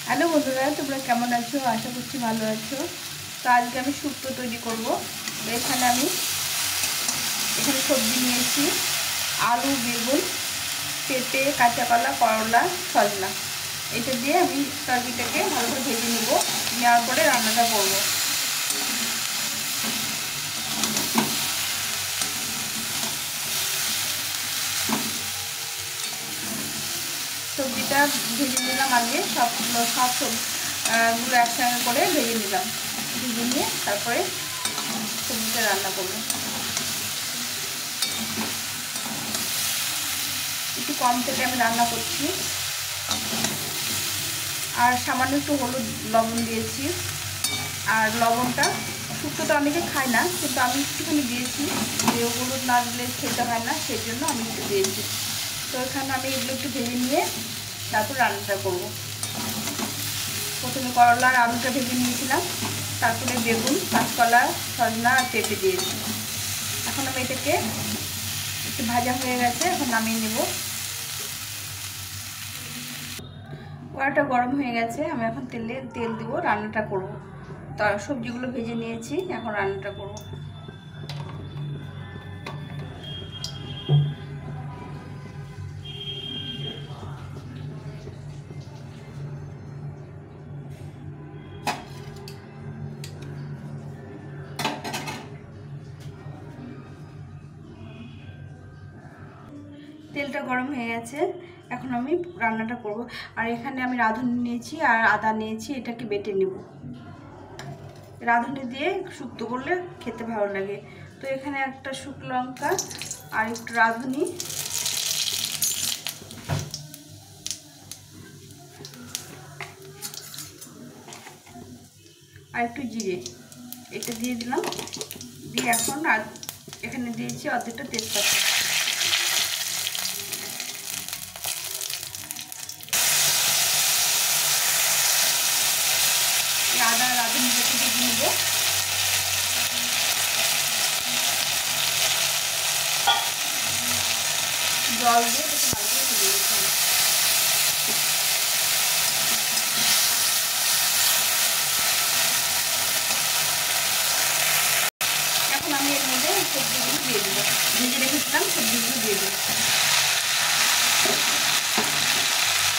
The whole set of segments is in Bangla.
হ্যালো বন্ধুরা, তোমরা কেমন আছো? আশা করছি ভালো আছো। তো আজকে আমি শুক্তো তৈরি করব। তো এখানে সবজি নিয়েছি, আলু, বেগুন, পেঁপে, কাঁচা কলা, করলা, সজনা। এটা দিয়ে আমি তরকারিটাকে ভালো করে ভেজে নেব, নেওয়ার পরে রান্নাটা করব। সবজিটা ভেজে নিলাম আগে, সবগুলো একসঙ্গে করে ভেজে নিলাম। ভেজে নিয়ে তারপরে সবজিটা রান্না করব। একটু কম তেলে আমি রান্না করছি, আর সামান্য একটু হলুদ লবণ দিয়েছি। আর লবণটা শুক্তোটা অনেকে খায় না, কিন্তু আমি একটুখানি দিয়েছি, যে হলুদ না দিলে খেতে হয় না, সেই জন্য আমি একটু দিয়েছি। তো এখানে আমি এগুলো একটু ভেজে নিয়ে তারপর রান্নাটা করব। প্রথমে করলা আর আলুটা ভেজে নিয়েছিলাম, তারপরে বেগুন, কাঁচকলা, সজনা আর পেঁপে দিয়েছি। এখন আমি এটাকে একটু ভাজা হয়ে গেছে, এখন নামিয়ে নেব। কড়াইটা গরম হয়ে গেছে, আমি এখন তেল দিব, রান্নাটা করব। তার সবজিগুলো ভেজে নিয়েছি, এখন রান্নাটা করব। তেলটা গরম হয়ে গেছে, এখন আমি রান্নাটা করব। আর এখানে আমি রাঁধুনি নিয়েছি আর আদা নিয়েছি, এটাকে বেটে নেব। রাঁধুনি দিয়ে শুক্তো করলে খেতে ভালো লাগে। তো এখানে একটা শুকনো লঙ্কা আর একটু রাঁধুনি, আর একটু জিরে, এটা দিয়ে দিলাম। দিয়ে এখন আর এখানে দিয়েছি অর্ধেকটা তেজপাতা। আদা রাঁধুনিটাকে দিয়ে নেব। জল দিয়ে এটাকে ভালো করে ভেজে নিতে হবে। এখন আমি এর মধ্যে সবজিগুলো দিয়ে দেবো, ভেজে রেখেছিলাম সবজিগুলো দিয়ে দেবো,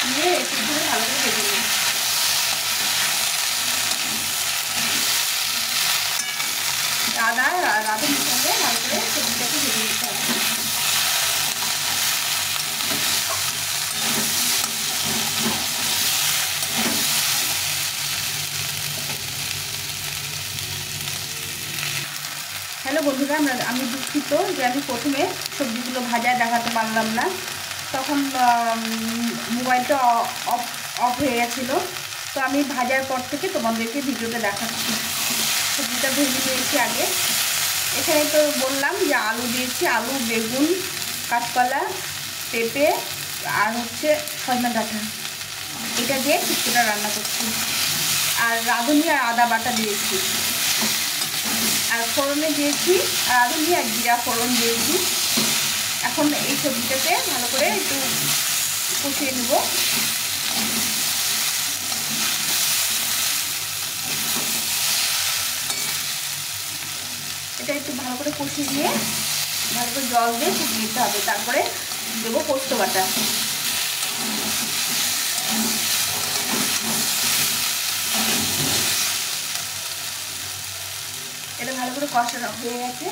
দিয়ে একটু করে ভালো করে ভেজে নিই। আদা রাঁধুনির সঙ্গে ভালো করে সবজিটাকে ভেজে নিতে হবে। হ্যালো বন্ধুরা, আমি দুঃখিত যে আমি প্রথমে সবজিগুলো ভাজায় দেখাতে পারলাম না। তখন মোবাইলটা অফ হয়ে গেছিলো। তো আমি ভাজার পর থেকে তোমাদেরকে ভিডিওটা দেখাচ্ছি। সবজিটা ভেজে নিয়েছি আগে। এখানে তো বললাম যে আলু দিয়েছি, আলু, বেগুন, কাঁচকলা, পেঁপে আর সজনা ডাঁটা, এটা দিয়ে শুক্তোটা রান্না করছি। আর রাঁধুনি আর আদা বাটা দিয়েছি, আর ফোড়নে দিয়েছি রাঁধুনি আর জিরা ফোড়ন দিয়েছি। এখন এই সবজিটাকে ভালো করে একটু কষিয়ে নেব। এটা একটু ভালো করে কষিয়ে নিয়ে ভালো করে জল দিয়ে ফুটিয়ে নিতে হবে। তারপরে দেবো পোস্ত বাটা। এটা ভালো করে কষানো হয়ে গেছে,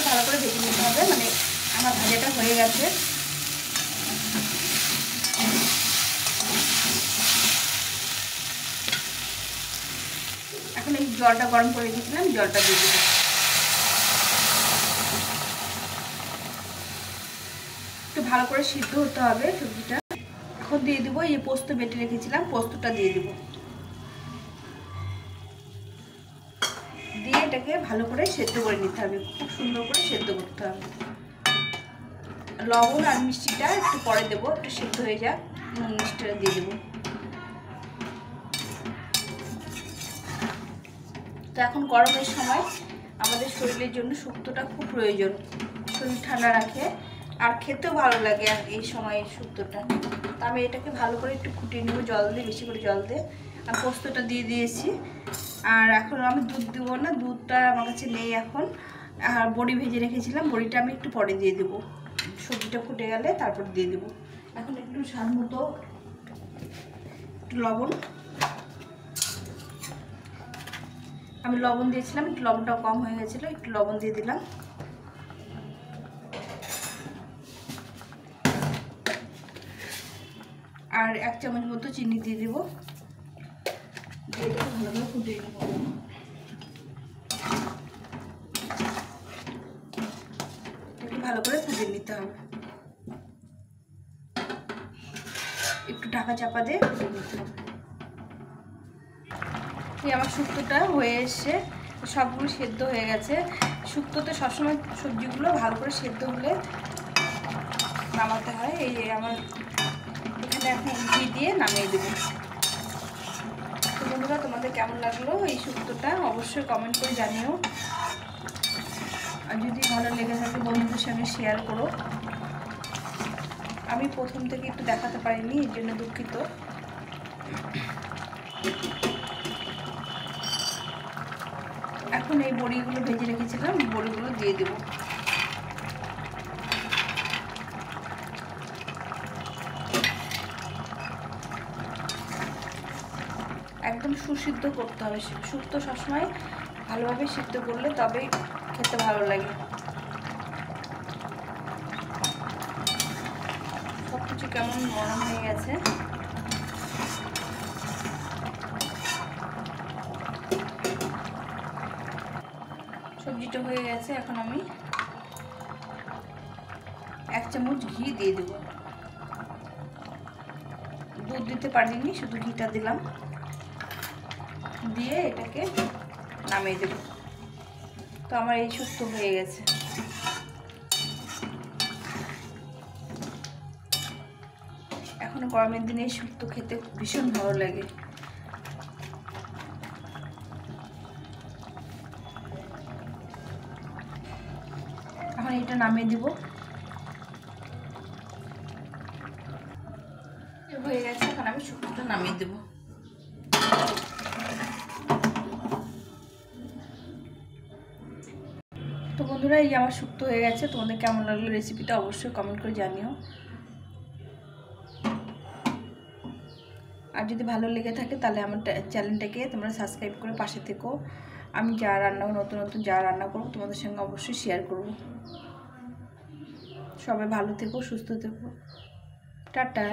ভালো করে ভেজে নিতে হবে। মানে আমার ভাজাটা হয়ে গেছে। এখন এই জলটা গরম করে দিয়েছিলাম, জলটা দিয়ে দেবো। একটু ভালো করে সিদ্ধ হতে হবে সবজিটা। এখন দিয়ে দেবো এই পোস্ত বেটে রেখেছিলাম, পোস্তটা দিয়ে দেবো। দিয়ে এটাকে ভালো করে সেদ্ধ করে নিতে হবে, খুব সুন্দর করে সেদ্ধ করতে হবে। লবণ আর মিষ্টিটা একটু পরে দেবো, একটু সেদ্ধ হয়ে যাক, মিষ্টিটা দিয়ে দেবো। তো এখন গরমের সময় আমাদের শরীরের জন্য শুক্তোটা খুব প্রয়োজন, শরীর ঠান্ডা রাখে। আর খেতেও ভালো লাগে আর এই সময় শুক্তোটা। তো আমি এটাকে ভালো করে একটু ফুটিয়ে নেবো জল দিয়ে, বেশি করে জল দিয়ে। আর পোস্তটা দিয়ে দিয়েছি। আর এখন আমি দুধ দেবো না, দুধটা আমার কাছে নেই এখন। আর বড়ি ভেজে রেখেছিলাম, বড়িটা আমি একটু পরে দিয়ে দেবো, সবজিটা ফুটে গেলে তারপর দিয়ে দেবো। এখন একটু স্বাদ মতো একটু লবণ, আমি লবণ দিয়েছিলাম, একটু লবণটাও কম হয়ে গেছিলো, একটু লবণ দিয়ে দিলাম। আর 1 চামচ মতো চিনি দিয়ে দেবো, দিয়ে দেবো ভালোভাবে ফুটিয়ে নেবো। একটু ভালো করে ফুটিয়ে নিতে হবে, একটু ঢাকা চাপা দিয়ে ফুটিয়ে নিতে হবে। এই আমার শুক্তোটা হয়ে এসে সবগুলো সেদ্ধ হয়ে গেছে। শুক্তোতে সবসময় সবজিগুলো ভালো করে সেদ্ধ হলে নামাতে হয়। এই আমার এখানে এখন ঘি দিয়ে নামিয়ে দেবো। তো বন্ধুরা, তোমাদের কেমন লাগলো এই শুক্তোটা অবশ্যই কমেন্ট করে জানিও। আর যদি ভালো লেগে থাকে বন্ধুদের সঙ্গে শেয়ার করো। আমি প্রথম থেকে একটু দেখাতে পারিনি, এর জন্য দুঃখিত। এখন এই বড়িগুলো ভেজে রেখেছিলাম, বড়িগুলো দিয়ে দেব। একদম সুসিদ্ধ করতে হবে, শুক্তো সবসময় ভালোভাবে সিদ্ধ করলে তবেই খেতে ভালো লাগে। সব কিছু কেমন নরম হয়ে গেছে। সবজিটা হয়ে গেছে, এখন আমি 1 চামচ ঘি দিয়ে দেব। দুধ দিতে পারিনি, শুধু ঘিটা দিলাম, দিয়ে এটাকে নামিয়ে দেব। তো আমার এই শুক্তো হয়ে গেছে। এখন গরমের দিনে শুক্তো খেতে ভীষণ ভালো লাগে। এখন এটা নামিয়ে দিব। হয়ে গেছে, এখন আমি শুক্তোটা নামিয়ে দেব। তো বন্ধুরা, এই আমার শুক্তো হয়ে গেছে। তোমাদের কেমন লাগলো রেসিপিটা অবশ্যই কমেন্ট করে জানিও। আর যদি ভালো লেগে থাকে তাহলে আমার চ্যানেলটাকে তোমরা সাবস্ক্রাইব করে পাশে থেকো। আমি যা রান্না নতুন নতুন যা রান্না করবো তোমাদের সঙ্গে অবশ্যই শেয়ার করব। সবাই ভালো থেকো, সুস্থ থেকো, টাটা।